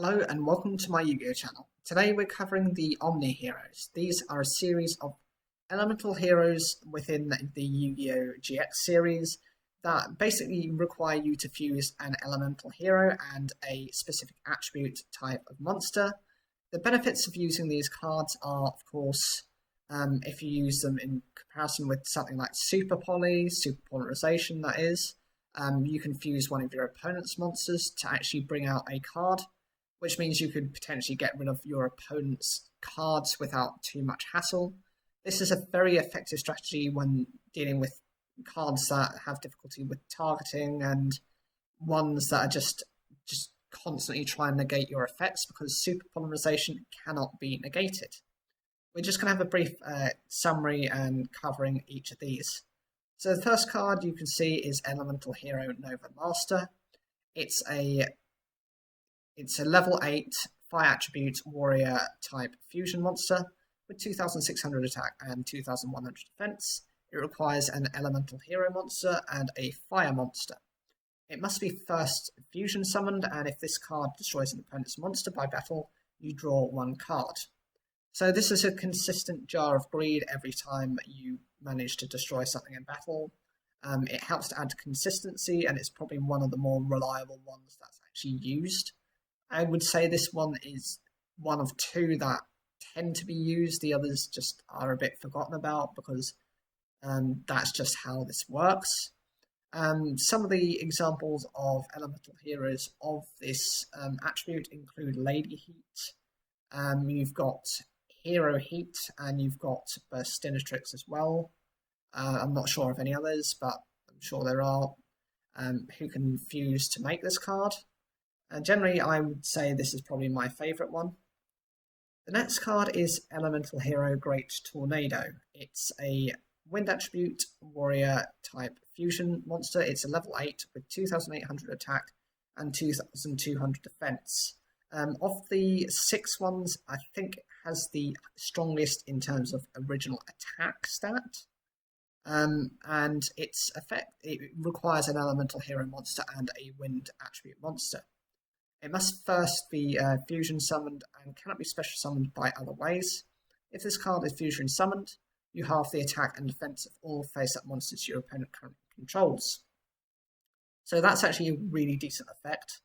Hello and welcome to my Yu-Gi-Oh channel. Today we're covering the OMNI heroes. These are a series of elemental heroes within the Yu-Gi-Oh GX series that basically require you to fuse an elemental hero and a specific attribute type of monster. The benefits of using these cards are, of course, if you use them in comparison with something like Super Polarization that is, you can fuse one of your opponent's monsters to actually bring out a card, which means you could potentially get rid of your opponent's cards without too much hassle. This is a very effective strategy when dealing with cards that have difficulty with targeting and ones that are just constantly trying to negate your effects, because super polarization cannot be negated. We're just going to have a brief summary and covering each of these. So the first card you can see is Elemental Hero Nova Master. It's a level 8 fire attribute warrior type fusion monster with 2600 attack and 2100 defense. It requires an elemental hero monster and a fire monster. It must be first fusion summoned, and if this card destroys an opponent's monster by battle, you draw one card. So this is a consistent jar of greed every time you manage to destroy something in battle. It helps to add consistency, and it's probably one of the more reliable ones that's actually used. I would say this one is one of two that tend to be used. The others just are a bit forgotten about because that's just how this works. Some of the examples of elemental heroes of this attribute include Lady Heat. You've got Hero Heat, and you've got Burstinatrix as well. I'm not sure of any others, but I'm sure there are who can fuse to make this card. Generally, I would say this is probably my favourite one. The next card is Elemental Hero Great Tornado. It's a wind attribute warrior type fusion monster. It's a level 8 with 2800 attack and 2200 defense. Of the 6 ones, I think it has the strongest in terms of original attack stat. And its effect, it requires an elemental hero monster and a wind attribute monster. It must first be fusion summoned and cannot be special summoned by other ways. If this card is fusion summoned, you halve the attack and defense of all face-up monsters your opponent currently controls. So that's actually a really decent effect.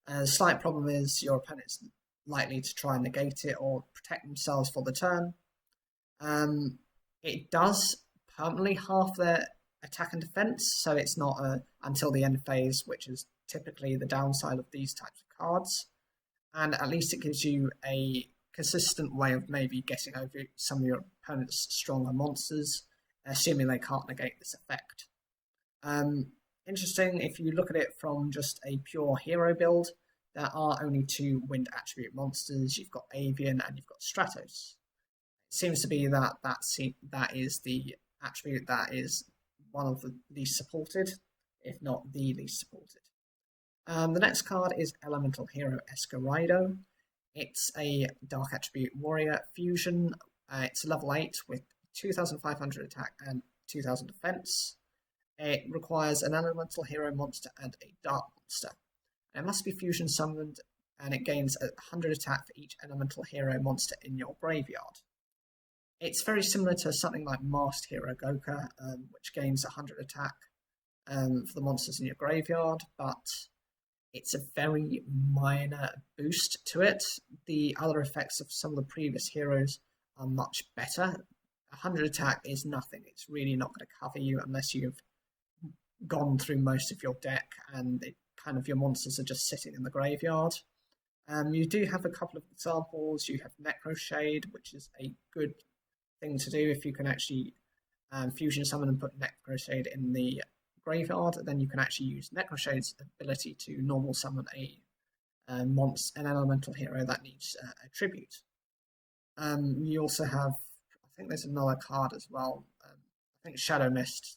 The slight problem is your opponent's likely to try and negate it or protect themselves for the turn. It does permanently halve their attack and defense, so it's not until the end phase, which is typically the downside of these types of cards, and at least it gives you a consistent way of maybe getting over some of your opponent's stronger monsters, assuming they can't negate this effect. Interesting, if you look at it from just a pure hero build, there are only 2 wind attribute monsters. You've got Avian and you've got Stratos. It seems to be that is the attribute that is one of the least supported, if not the least supported. The next card is Elemental Hero Escarido. It's a Dark Attribute Warrior Fusion. It's level 8 with 2500 attack and 2000 defense. It requires an Elemental Hero monster and a Dark monster. It must be fusion summoned, and it gains 100 attack for each Elemental Hero monster in your graveyard. It's very similar to something like Masked Hero Goka, which gains 100 attack for the monsters in your graveyard, but it's a very minor boost to it. The other effects of some of the previous heroes are much better. 100 attack is nothing. It's really not going to cover you unless you've gone through most of your deck and your monsters are just sitting in the graveyard. You do have a couple of examples. You have Necroshade, which is a good thing to do if you can actually fusion summon and put Necroshade in the graveyard. Then you can actually use Necroshade's ability to normal summon an elemental hero that needs a tribute. You also have, I think there's another card as well. I think Shadow Mist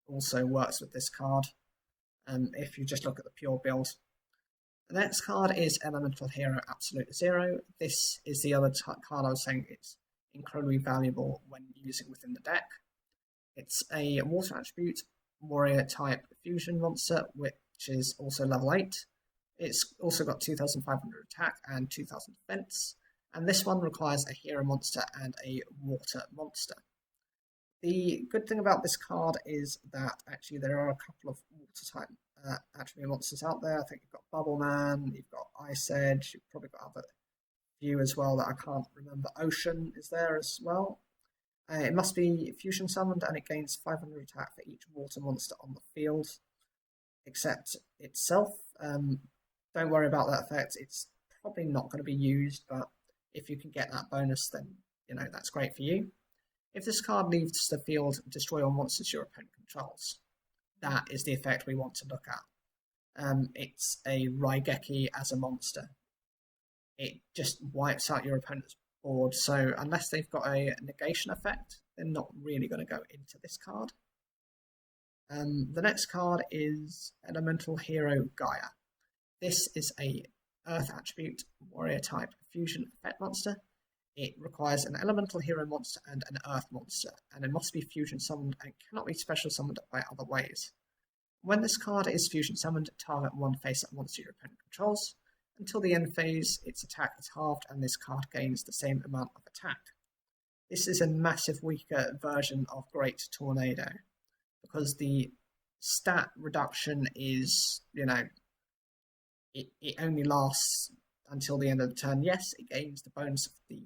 also works with this card. If you just look at the pure build. The next card is Elemental Hero Absolute Zero. This is the other card I was saying it's incredibly valuable when using within the deck. It's a water attribute warrior type fusion monster, which is also level 8 It's also got 2,500 attack and 2,000 defense, and this one requires a hero monster and a water monster. The good thing about this card is that actually there are a couple of water type attribute monsters out there. I think you've got Bubble Man, you've got Ice Edge, you've probably got other few as well that I can't remember. Ocean is there as well. It must be fusion summoned and it gains 500 attack for each water monster on the field, except itself. Don't worry about that effect. It's probably not going to be used, but if you can get that bonus, then that's great for you. If this card leaves the field, destroy all monsters your opponent controls. That is the effect we want to look at. It's a Raigeki as a monster. It just wipes out your opponent's board, so unless they've got a negation effect, they're not really going to go into this card. The next card is Elemental Hero Gaia. This is a Earth attribute warrior type fusion effect monster. It requires an elemental hero monster and an earth monster, and it must be fusion summoned and cannot be special summoned by other ways. When this card is fusion summoned, target one face-up monster your opponent controls. Until the end phase, its attack is halved and this card gains the same amount of attack. This is a massive weaker version of Great Tornado, because the stat reduction is, it only lasts until the end of the turn. Yes, it gains the bonus of the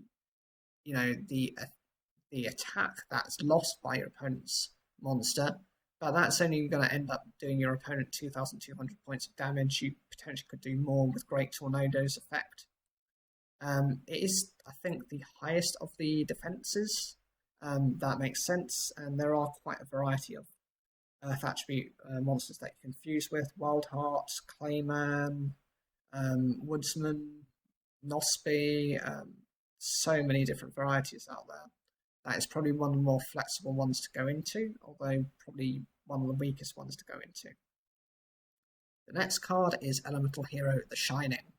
attack that's lost by your opponent's monster, but that's only going to end up doing your opponent 2,200 points of damage. You potentially could do more with Great Tornado's effect. It is, I think, the highest of the defenses. That makes sense, and there are quite a variety of Earth attribute monsters that you can fuse with. Wild Heart, Clayman, Woodsman, Nosby, so many different varieties out there. That is probably one of the more flexible ones to go into, although probably one of the weakest ones to go into. The next card is Elemental Hero The Shining.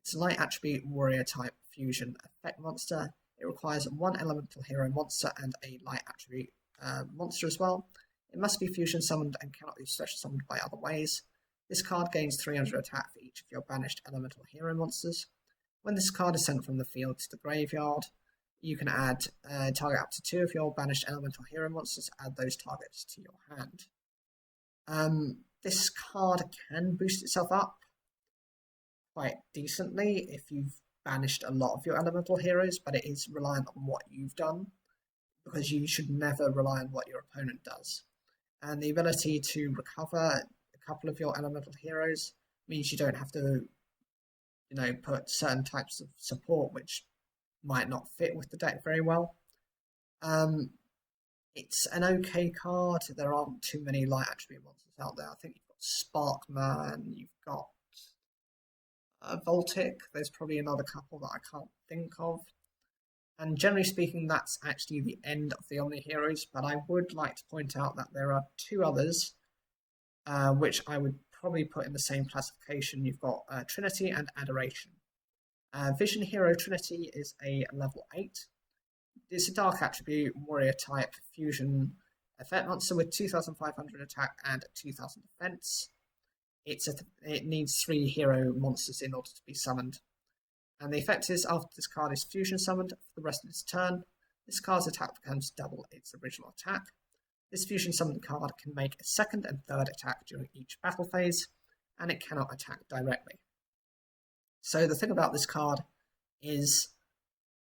It's a light attribute warrior type fusion effect monster. It requires one elemental hero monster and a light attribute monster as well. It must be fusion summoned and cannot be special summoned by other ways. This card gains 300 attack for each of your banished elemental hero monsters. When this card is sent from the field to the graveyard, you can add target up to 2 of your banished elemental hero monsters, add those targets to your hand. This card can boost itself up quite decently if you've banished a lot of your elemental heroes, but it is reliant on what you've done, because you should never rely on what your opponent does. And the ability to recover a couple of your elemental heroes means you don't have to put certain types of support which might not fit with the deck very well. It's an okay card. There aren't too many light attribute monsters out there. I think you've got Sparkman, you've got Voltic, there's probably another couple that I can't think of. And generally speaking, that's actually the end of the Omni Heroes, but I would like to point out that there are 2 others which I would probably put in the same classification. You've got Trinity and Adoration. Vision Hero Trinity is a level 8. It's a dark attribute, warrior type, fusion effect monster with 2,500 attack and 2,000 defense. It needs 3 hero monsters in order to be summoned. And the effect is, after this card is fusion summoned for the rest of its turn, this card's attack becomes double its original attack. This fusion summoned card can make a second and third attack during each battle phase, and it cannot attack directly. So the thing about this card is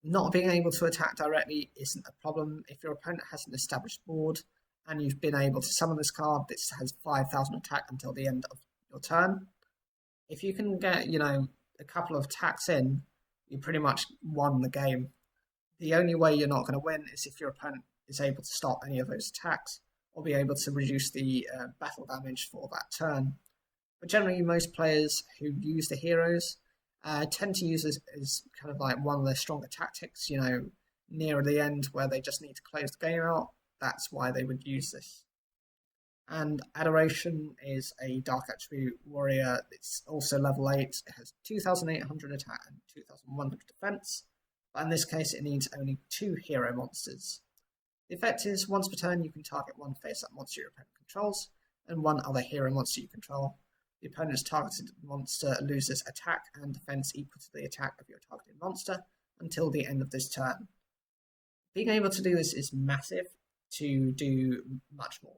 not being able to attack directly isn't a problem. If your opponent has an established board and you've been able to summon this card, this has 5,000 attack until the end of your turn. If you can get, a couple of attacks in, you pretty much won the game. The only way you're not going to win is if your opponent is able to stop any of those attacks or be able to reduce the battle damage for that turn. But generally, most players who use the heroes tend to use it as kind of like one of their stronger tactics, near the end where they just need to close the game out. That's why they would use this. And Adoration is a dark attribute warrior. It's also level 8. It has 2,800 attack and 2,100 defense. But in this case, it needs only 2 hero monsters. The effect is, once per turn, you can target one face-up monster your opponent controls and one other hero monster you control. The opponent's targeted monster loses attack and defense equal to the attack of your targeted monster until the end of this turn. Being able to do this is massive to do much more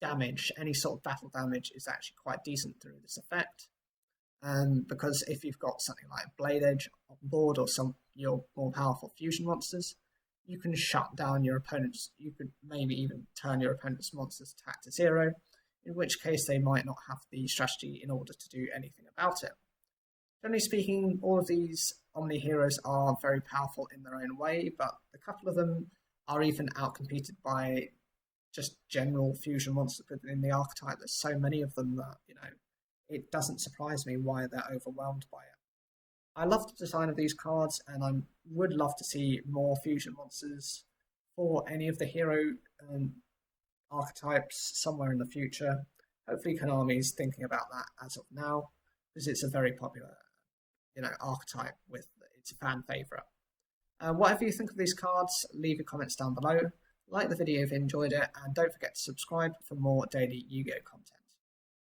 damage. Any sort of battle damage is actually quite decent through this effect. Because if you've got something like Blade Edge on board or some your more powerful fusion monsters, you can shut down your opponent's, you could maybe even turn your opponent's monster's attack to 0, in which case they might not have the strategy in order to do anything about it. Generally speaking, all of these Omni heroes are very powerful in their own way, but a couple of them are even outcompeted by just general fusion monsters within the archetype. There's so many of them that, it doesn't surprise me why they're overwhelmed by it. I love the design of these cards, and I would love to see more fusion monsters for any of the hero archetypes somewhere in the future. Hopefully Konami's thinking about that as of now, because it's a very popular archetype it's a fan favourite. Whatever you think of these cards, leave your comments down below. Like the video if you enjoyed it, and don't forget to subscribe for more daily Yu-Gi-Oh content.